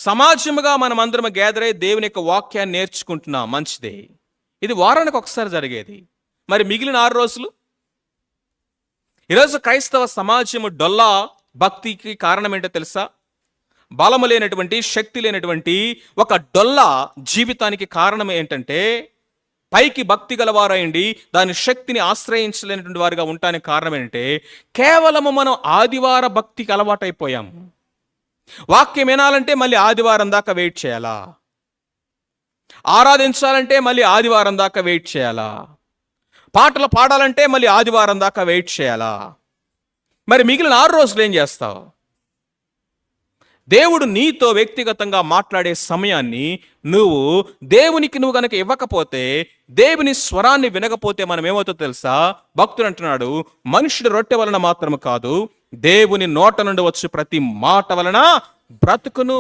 సమాజముగా మనం అందరం గ్యాదర్ అయి దేవుని యొక్క వాక్యాన్ని నేర్చుకుంటున్నాం, మంచిదే. ఇది వారానికి ఒకసారి జరిగేది. మరి మిగిలిన 6 రోజులు? ఈరోజు క్రైస్తవ సమాజము డొల్లా భక్తికి కారణం ఏంటో తెలుసా? బలము లేనటువంటి, శక్తి లేనటువంటి ఒక డొల్లా జీవితానికి కారణం ఏంటంటే, పైకి భక్తి గలవారైండి దాని శక్తిని ఆశ్రయించలేనటువంటి వారిగా ఉండటానికి కారణం ఏంటంటే, కేవలము మనం ఆదివార భక్తికి అలవాటైపోయాము. వాక్యం వినాలంటే మళ్ళీ ఆదివారం దాకా వెయిట్ చేయాలా, ఆరాధించాలంటే మళ్ళీ ఆదివారం దాకా వెయిట్ చేయాలా, పాటలు పాడాలంటే మళ్ళీ ఆదివారం దాకా వెయిట్ చేయాలా? మరి మిగిలిన 6 రోజులు ఏం చేస్తావు? దేవుడు నీతో వ్యక్తిగతంగా మాట్లాడే సమయాన్ని దేవునికి నువ్వు గనక ఇవ్వకపోతే, దేవుని స్వరాన్ని వినకపోతే మనం ఏమవుతుందో తెలుసా? భక్తుడు అంటున్నాడు, మనుషుడు రొట్టె వలన మాత్రము కాదు, దేవుని నోట నుండి వచ్చి ప్రతి మాట వలన బ్రతుకును.